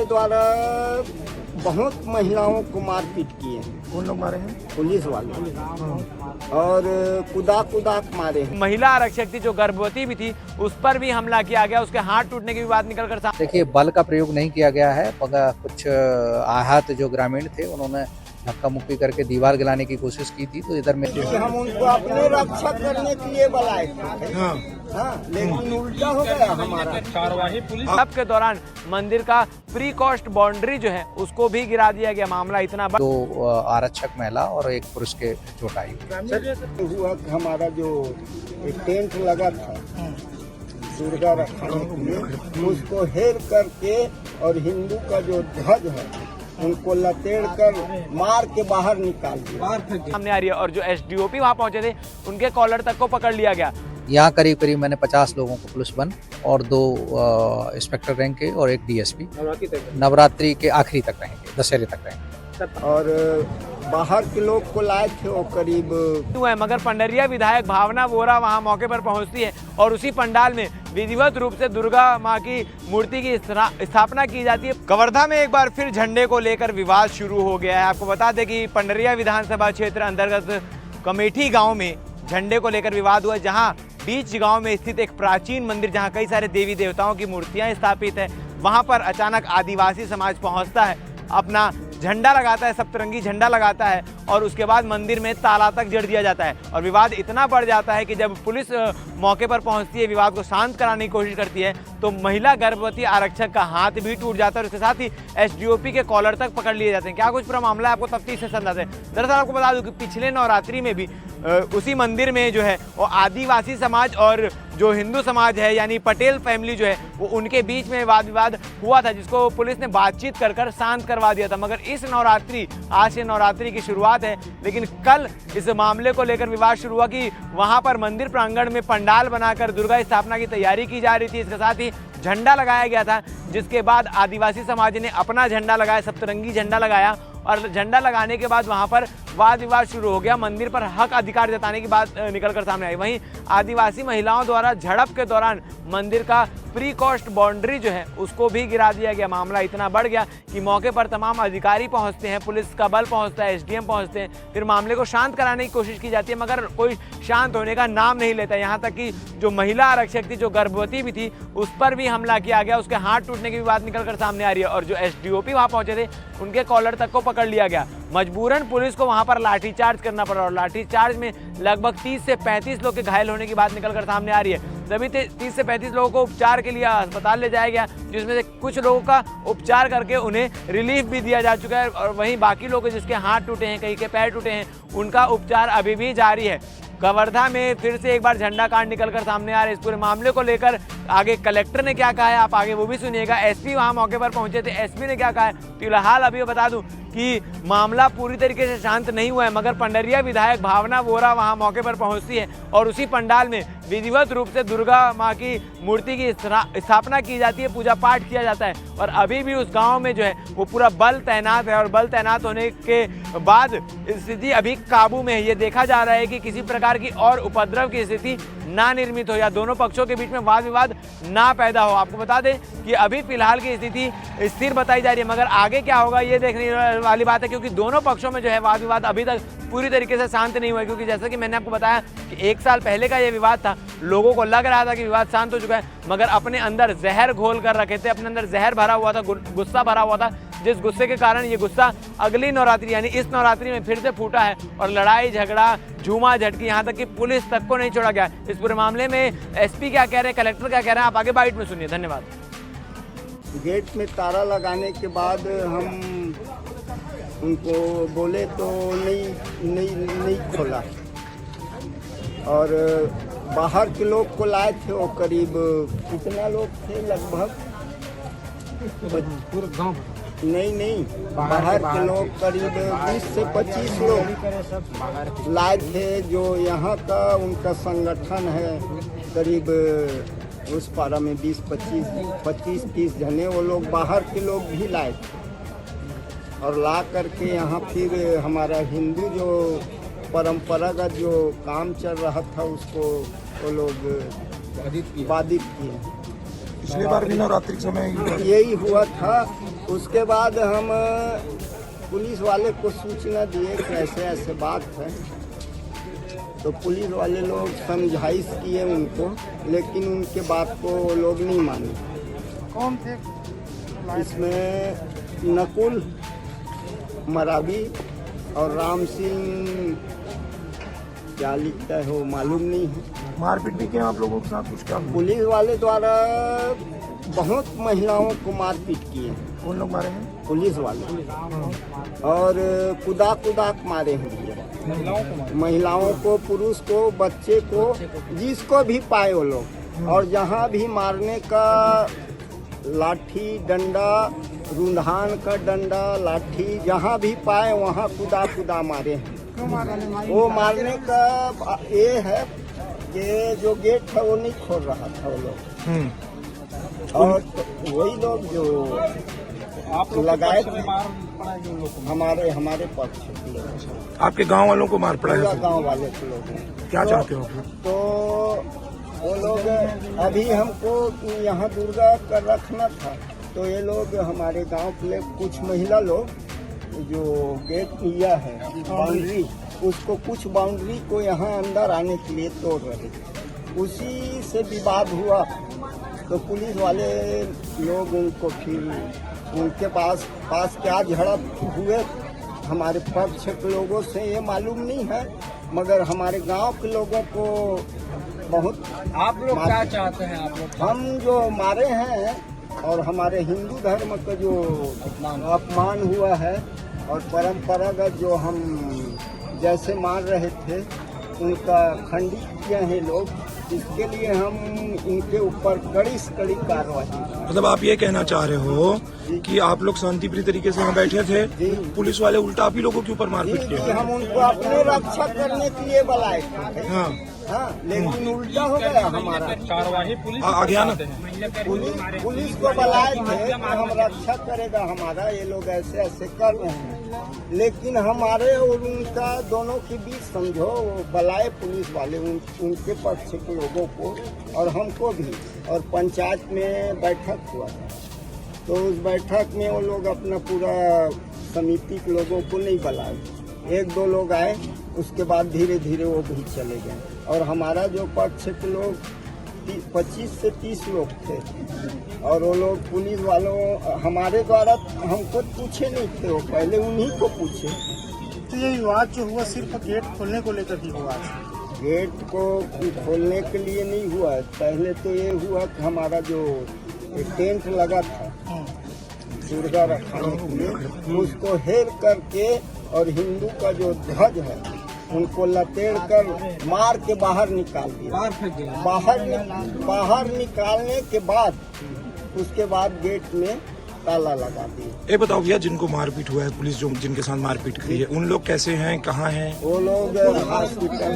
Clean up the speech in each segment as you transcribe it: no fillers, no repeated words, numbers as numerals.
के द्वारा बहुत महिलाओं को मारपीट किए हैं। कौन लोग मारे हैं? पुलिस वाले और कुदा मारे हैं। महिला आरक्षक थी जो गर्भवती भी थी, उस पर भी हमला किया गया, उसके हाथ टूटने की भी बात निकल कर सामने। देखिए, बल का प्रयोग नहीं किया गया है, मगर कुछ आहत जो ग्रामीण थे उन्होंने धक्का मुक्की करके दीवार गिराने की कोशिश की थी, तो इधर में हम उनको अपने रक्षा करने के लिए बुलाए थे। लेकिन उल्टा हो गया हमारा कार्यवाही पुलिस। तब के दौरान मंदिर का प्री कॉस्ट बाउंड्री जो है उसको भी गिरा दिया गया। मामला इतना बड़ा, 2 आरक्षक महिला और 1 पुरुष के चोट आई। हुआ कि हमारा जो टेंट लगा था दुर्गा रखाने के लिए, उसको हेर करके और हिंदू का जो ध्वज है उनको लतेड़ कर मार के बाहर निकाल दिया। सामने आ रही है। और जो एसडीओपी वहां पहुंचे थे उनके कॉलर तक को पकड़ लिया गया। यहाँ करीब मैंने 50 लोगों को पुलिस बन और 2 इंस्पेक्टर रैंक के और 1 डीएसपी नवरात्रि के आखिरी तक रहेंगे, दशहरे तक रहेंगे। और बाहर के लोग को लाए थे वो करीब है, मगर पंडरिया विधायक भावना वोरा वहां मौके पर पहुंचती है और उसी पंडाल में विधिवत रूप से दुर्गा मां की मूर्ति की स्थापना की जाती है। कवर्धा में एक बार फिर झंडे को लेकर विवाद शुरू हो गया है। आपको बता दें कि पंडरिया विधानसभा क्षेत्र अंतर्गत कमेठी गांव में झंडे को लेकर विवाद हुआ, जहां बीच गांव में स्थित एक प्राचीन मंदिर जहां कई सारे देवी देवताओं की मूर्तियां स्थापित है, वहां पर अचानक आदिवासी समाज पहुंचता है, अपना झंडा लगाता है, सप्तरंगी झंडा लगाता है और उसके बाद मंदिर में ताला तक जड़ दिया जाता है। और विवाद इतना बढ़ जाता है कि जब पुलिस मौके पर पहुंचती है, विवाद को शांत कराने की कोशिश करती है, तो महिला गर्भवती आरक्षक का हाथ भी टूट जाता है और उसके साथ ही एसडीओपी के कॉलर तक पकड़ लिए जाते हैं। क्या कुछ पूरा मामला है, आपको तफ्तीश से समझाते हैं। दरअसल आपको बता दूं कि पिछले नवरात्रि में भी उसी मंदिर में जो है वो आदिवासी समाज और जो हिंदू समाज है यानी पटेल फैमिली जो है वो उनके बीच में वाद विवाद हुआ था, जिसको पुलिस ने बातचीत कर शांत करवा दिया था। मगर इस नवरात्रि, आज से नवरात्रि की शुरुआत है, लेकिन कल इस मामले को लेकर विवाद शुरू हुआ कि वहां पर मंदिर प्रांगण में पंडाल बनाकर दुर्गा स्थापना की तैयारी की जा रही थी। इसके साथ ही झंडा लगाया गया था, जिसके बाद आदिवासी समाज ने अपना झंडा लगाया, सप्तरंगी झंडा लगाया और झंडा लगाने के बाद वहां पर वाद विवाद शुरू हो गया। मंदिर पर हक अधिकार जताने की बात निकलकर सामने आई। वहीं आदिवासी महिलाओं द्वारा झड़प के दौरान मंदिर का प्री कॉस्ट बाउंड्री जो है उसको भी गिरा दिया गया। मामला इतना बढ़ गया कि मौके पर तमाम अधिकारी पहुंचते हैं, पुलिस का बल पहुंचता है, एसडीएम पहुंचते हैं, फिर मामले को शांत कराने की कोशिश की जाती है, मगर कोई शांत होने का नाम नहीं लेता। यहाँ तक कि जो महिला आरक्षक थी जो गर्भवती भी थी, उस पर भी हमला किया गया, उसके हाथ टूटने की भी बात निकल कर सामने आ रही है। और जो एसडीओपी वहां पहुंचे थे उनके कॉलर तक को पकड़ लिया गया। मजबूरन पुलिस को वहां पर लाठीचार्ज करना पड़ा और लाठीचार्ज में लगभग 30 से 35 लोग के घायल होने की बात निकलकर सामने आ रही है। सभी 30 से 35 लोगों को उपचार के लिए अस्पताल ले जाया गया, जिसमें से कुछ लोगों का उपचार करके उन्हें रिलीफ भी दिया जा चुका है और वहीं बाकी लोग जिसके हाथ टूटे हैं, कहीं के पैर टूटे हैं, उनका उपचार अभी भी जारी है। कवर्धा में फिर से एक बार झंडा कांड निकलकर सामने आ रहा है। इस पूरे मामले को लेकर आगे कलेक्टर ने क्या कहा है, आप आगे वो भी सुनिएगा। एसपी वहां मौके पर पहुंचे थे, एसपी ने क्या कहा है। फिलहाल अभी बता दूं कि मामला पूरी तरीके से शांत नहीं हुआ है, मगर पंडरिया विधायक भावना वोरा वहां मौके पर पहुंचती है और उसी पंडाल में विधिवत रूप से दुर्गा मां की मूर्ति की स्थापना की जाती है, पूजा पाठ किया जाता है। और अभी भी उस गांव में जो है वो पूरा बल तैनात है और बल तैनात होने के बाद स्थिति अभी काबू में है। ये देखा जा रहा है कि किसी प्रकार की और उपद्रव की स्थिति ना निर्मित हो या दोनों पक्षों के बीच में वाद विवाद ना पैदा हो। आपको बता दें कि अभी फिलहाल की स्थिति स्थिर बताई जा रही है, मगर आगे क्या होगा ये देखने वाली बात है, क्योंकि दोनों पक्षों में जो है वाद विवाद अभी तक पूरी तरीके से शांत नहीं हुआ है। क्योंकि जैसा कि मैंने आपको बताया कि 1 साल पहले का ये विवाद था, लोगों को लग रहा था कि विवाद शांत हो चुका है, मगर अपने अंदर जहर घोल कर रखे थे, अपने अंदर जहर भरा हुआ था, गुस्सा भरा हुआ था, जिस गुस्से के कारण ये गुस्सा अगली नवरात्रि यानी इस नवरात्रि में फिर से फूटा है और लड़ाई झगड़ा, झूमा झटकी, यहाँ तक कि पुलिस तक को नहीं छोड़ा गया। इस पूरे मामले में एसपी क्या कह रहे हैं, कलेक्टर क्या कह रहे हैं, आप आगे बाइट में सुनिए। धन्यवाद। गेट में ताला लगाने के बाद हम उनको बोले तो नहीं खोला और बाहर के लोग को लाए थे। वो करीब कितना लोग थे, लगभग पूरा गांव नहीं बाहर के लोग करीब 20 से 25 लोग लाए थे। जो यहाँ का उनका संगठन है, करीब उस पारा में 25-30 जने वो लोग बाहर के लोग भी लाए थे और ला करके यहाँ फिर हमारा हिंदू जो परंपरागत जो काम चल रहा था उसको वो लोग बाधित किए। पिछली बार भी नवरात्रि के समय यही हुआ था। उसके बाद हम पुलिस वाले को सूचना दिए कि ऐसे ऐसे बात है, तो पुलिस वाले लोग समझाइश किए उनको, लेकिन उनके बात को लोग नहीं माने। कौन थे? इसमें नकुल मरावी और राम सिंह, क्या लिखता है वो मालूम नहीं है। मारपीट भी किया आप लोगों के साथ? कुछ क्या पुलिस वाले द्वारा बहुत महिलाओं को मारपीट किए, कौन लोग मारे हैं? पुलिस वाले, और कुदा मारे हैं महिलाओं को, पुरुष को, बच्चे को, जिसको भी पाए वो लोग। और जहाँ भी मारने का लाठी डंडा, रुंधान का डंडा लाठी, जहाँ भी पाए वहाँ कुदा मारे हैं। वो मारने का ये है कि जो गेट है वो नहीं खोल रहा था वो लोग, और वही लोग जो आप लगाए थे हमारे पक्ष के लोग, आपके गांव वालों को मार पड़ा है? गांव वाले के लोग। क्या चाहते हो आप लोग? तो वो लोग अभी हमको यहाँ दुर्गा का रखना था, तो ये लोग हमारे गांव के कुछ महिला लोग जो गेट लिया है बाउंड्री, उसको कुछ बाउंड्री को यहाँ अंदर आने के लिए तोड़ रहे थे। उसी से विवाद हुआ, तो पुलिस वाले लोग उनको फिर उनके पास क्या झड़प हुए हमारे पक्ष के लोगों से ये मालूम नहीं है, मगर हमारे गांव के लोगों को बहुत। आप लोग क्या चाहते हैं? आप लोग हम जो मारे हैं और हमारे हिंदू धर्म का जो अपमान हुआ है और परंपरागत जो हम जैसे मार रहे थे उनका खंडित किए हैं लोग, इसके लिए हम इनके ऊपर कड़ी से कड़ी कार्रवाई। मतलब आप ये कहना चाह रहे हो कि आप लोग शांतिप्रिय तरीके से यहाँ बैठे थे, पुलिस वाले उल्टा आप ही लोगों के ऊपर मारपीट किए? हम उनको अपने रक्षा करने के लिए बुलाए थे। हाँ, लेकिन उल्टा हो गया हमारा कार्यवाही पुलिस आगे आना। पुलिस को बुलाए थे कि हम रक्षा करेगा हमारा, ये लोग ऐसे ऐसे कर रहे हैं, लेकिन हमारे और उनका दोनों के बीच समझो वो बुलाए पुलिस वाले उनके पक्ष के लोगों को और हमको भी, और पंचायत में बैठक हुआ था, तो उस बैठक में वो लोग अपना पूरा समिति के लोगों को नहीं बुलाए, एक दो लोग आए, उसके बाद धीरे धीरे वो भी चले गए। और हमारा जो पक्ष के लोग 25 से 30 लोग थे, और वो लोग पुलिस वालों हमारे द्वारा हमको पूछे नहीं थे, वो पहले उन्हीं को पूछे। तो ये विवाद जो हुआ सिर्फ गेट खोलने को लेकर ही हुआ? गेट को खोलने के लिए नहीं हुआ, पहले तो ये हुआ कि हमारा जो टेंट लगा था दुर्गा रखाने के लिए, उसको हेर करके और हिंदू का जो ध्वज है उनको लपेड़ कर मार के बाहर निकाल दिया। बाहर निकालने के बाद उसके बाद गेट में ताला लगा दिया। ये बताओ भैया, जिनको मारपीट हुआ है, पुलिस जो जिनके साथ मारपीट की है, उन लोग कैसे हैं, कहाँ हैं? वो लोग हॉस्पिटल।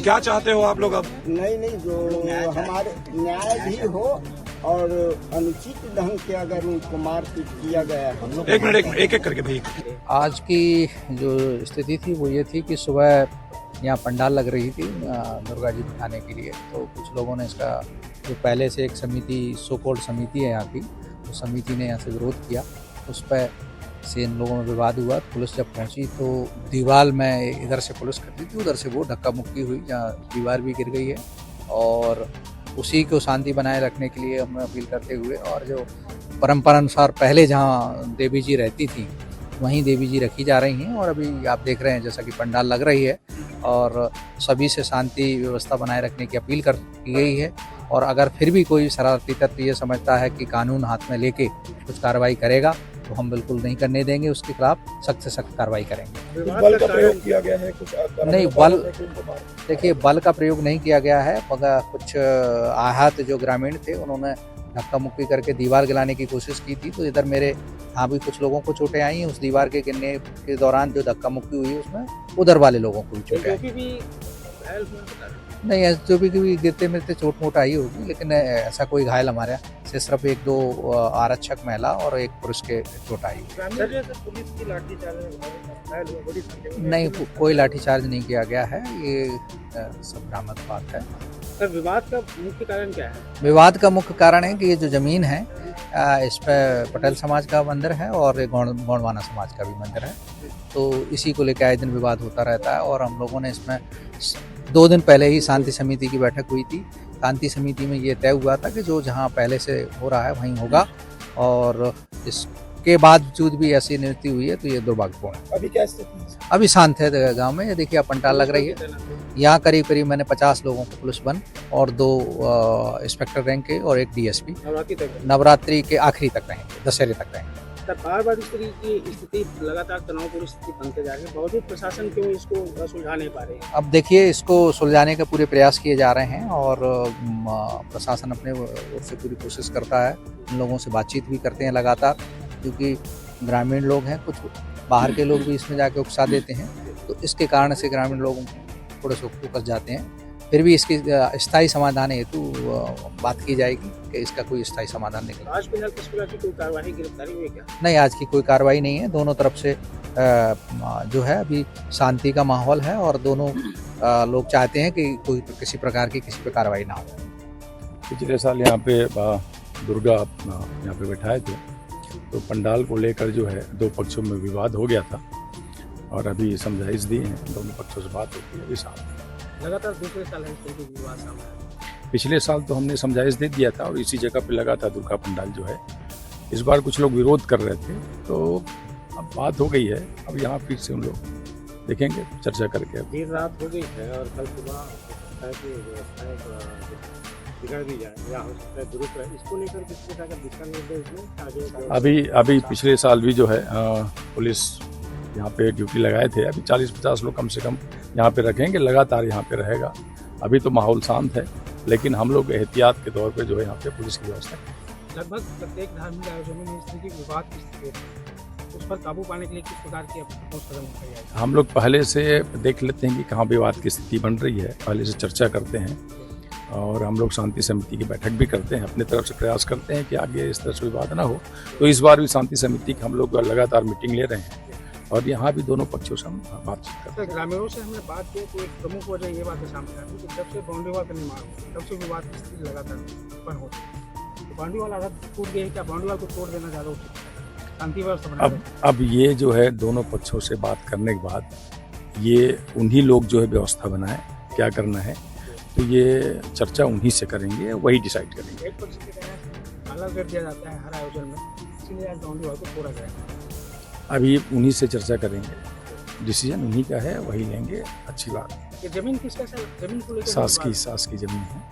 क्या चाहते हो आप लोग अब? नहीं, जो हमारे न्याय भी हो और अनुचित ढंग से अगर उनको मारपीट किया गया है। एक मिनट एक करके भैया। आज की जो स्थिति थी वो ये थी कि सुबह यहाँ पंडाल लग रही थी दुर्गा जी दिखाने के लिए, तो कुछ लोगों ने इसका जो पहले से एक समिति सो कॉल्ड समिति है यहाँ की, उस समिति ने यहाँ से विरोध किया, उस पर से इन लोगों में विवाद हुआ। पुलिस जब पहुँची तो दीवार में इधर से पुलिस खड़ी थी, उधर से वो धक्का मुक्की हुई, जहाँ दीवार भी गिर गई है, और उसी को शांति बनाए रखने के लिए हम अपील करते हुए, और जो परंपरा अनुसार पहले जहाँ देवी जी रहती थी वहीं देवी जी रखी जा रही हैं, और अभी आप देख रहे हैं जैसा कि पंडाल लग रही है, और सभी से शांति व्यवस्था बनाए रखने की अपील की गई है। और अगर फिर भी कोई शरारती तत्व ये समझता है कि कानून हाथ में लेके कुछ कार्रवाई करेगा तो हम बिल्कुल नहीं करने देंगे, उसके खिलाफ सख्त से सख्त कार्रवाई करेंगे। बल का प्रयोग किया गया है कुछ? नहीं, बल देखिए बल का प्रयोग नहीं किया गया है, मगर कुछ आहत जो ग्रामीण थे उन्होंने धक्का मुक्की करके दीवार गिराने की कोशिश की थी, तो इधर मेरे यहाँ भी कुछ लोगों को चोटें आई हैं। उस दीवार के गिरने के दौरान जो धक्का मुक्की हुई उसमें उधर वाले लोगों को भी चोटें आई। नहीं, एसडीओपी की भी गिरते मिलते चोट मोट आई होगी, लेकिन ऐसा कोई घायल हमारे यहाँ से सिर्फ एक दो आरक्षक महिला और एक पुरुष के चोट आई। नहीं, कोई लाठीचार्ज नहीं किया गया है, ये सब भ्रामक बात है। सर विवाद का मुख्य कारण क्या है? विवाद का मुख्य कारण है कि ये जो ज़मीन है इस पर पटेल समाज का मंदिर है और एक गौंडवाना समाज का भी मंदिर है, तो इसी को लेकर आए दिन विवाद होता रहता है। और हम लोगों ने इसमें 2 दिन पहले ही शांति समिति की बैठक हुई थी। शांति समिति में ये तय हुआ था कि जो जहाँ पहले से हो रहा है वहीं होगा, और इसके बावजूद भी ऐसी नियुक्ति हुई है तो ये दुर्भाग्यपूर्ण है। अभी क्या स्थिति है? अभी शांत है गांव में। ये देखिए आप पंडाल लग रही है, यहाँ करीब करीब मैंने 50 लोगों को पुलिस बल और 2 इंस्पेक्टर रैंक के और 1 डीएसपी नवरात्रि के आखिरी तक रहेंगे, दशहरे तक रहेंगे। सर बार बार इस तरह की स्थिति लगातार तनावपूर्ण स्थिति बनते जा रही है, बावजूद प्रशासन क्यों इसको सुलझा नहीं पा रही है? अब देखिए इसको सुलझाने के पूरे प्रयास किए जा रहे हैं और प्रशासन अपने ओर से पूरी कोशिश करता है। उन लोगों से बातचीत भी करते हैं लगातार, क्योंकि ग्रामीण लोग हैं, कुछ बाहर के लोग भी इसमें जाके उकसा देते हैं, तो इसके कारण से ग्रामीण लोग थोड़े से उकस जाते हैं। फिर भी इसकी स्थायी समाधान हेतु बात की जाएगी कि इसका कोई स्थायी समाधान निकले। आज फिलहाल किस प्रकार की कोई कार्रवाई गिरफ्तारी हुई क्या? नहीं, आज की कोई कार्रवाई नहीं है। दोनों तरफ से जो है अभी शांति का माहौल है और दोनों लोग चाहते हैं कि कोई किसी प्रकार की किसी पे कार्रवाई ना हो। पिछले साल यहाँ पे दुर्गा यहाँ पे बैठाए थे, तो पंडाल को लेकर जो है 2 पक्षों में विवाद हो गया था और अभी समझाइश दी है, दोनों पक्षों से बात होती है। अभी साल लगातार दूसरे साल है इस तरह के विवाद सामने आए। पिछले साल तो हमने समझाइश दे दिया था और इसी जगह पे लगा था दुर्गा पंडाल जो है। इस बार कुछ लोग विरोध कर रहे थे, तो अब बात हो गई है। अब यहाँ फिर से उन लोग देखेंगे, चर्चा करके। देर रात हो गई है और कल सुबह हो सकता है कि व्यवस्थाएं बिगड़ भी जाए या हो सकता है दुरुस्त रहे, इसको लेकर किस प्रकार का दिशा निर्देश दें? अभी पिछले साल भी जो है पुलिस यहाँ पे ड्यूटी लगाए थे। अभी 40-50 लोग कम से कम यहाँ पे रखेंगे, लगातार यहाँ पे रहेगा। अभी तो माहौल शांत है, लेकिन हम लोग एहतियात के तौर पे जो है यहाँ पे पुलिस की व्यवस्था। लगभग प्रत्येक धार्मिक आयोजनों में इस तरह की विवाद की स्थिति है, उस पर काबू पाने के लिए किस प्रकार के ठोस कदम उठाए जाएंगे? हम लोग पहले से देख लेते हैं कि कहाँ विवाद की स्थिति बन रही है, पहले से चर्चा करते हैं और हम लोग शांति समिति की बैठक भी करते हैं। अपने तरफ से प्रयास करते हैं कि आगे इस तरह से विवाद ना हो। तो इस बार भी शांति समिति की हम लोग लगातार मीटिंग ले रहे हैं और यहाँ भी दोनों पक्षों से हम बातचीत करते हैं। ग्रामीणों से हमने बात की तो एक प्रमुख वजह ये बात सामने आती है कि जब से बाउंड्री वॉल का निर्माण हुआ तब से विवाद की स्थिति लगातार उत्पन्न होती है। तो बाउंड्री वॉल आधा टूट गई है, क्या बाउंड्री वॉल को तोड़ देना ज़्यादा उचित है? शांति व्यवस्था अब ये जो है दोनों पक्षों से बात करने के बाद ये उन्हीं लोग जो है व्यवस्था बनाए क्या करना है, तो ये चर्चा उन्हीं से करेंगे, वही डिसाइड करेंगे। एक पक्ष के कहना अलग कर दिया जाता है हर आयोजन में, इसीलिए आज बाउंड्री वॉल को तोड़ा जाएगा। अभी उन्हीं से चर्चा करेंगे, डिसीजन उन्हीं का है, वही लेंगे। अच्छी बात। ये जमीन किसका? जमीन को लेकर सास की जमीन है।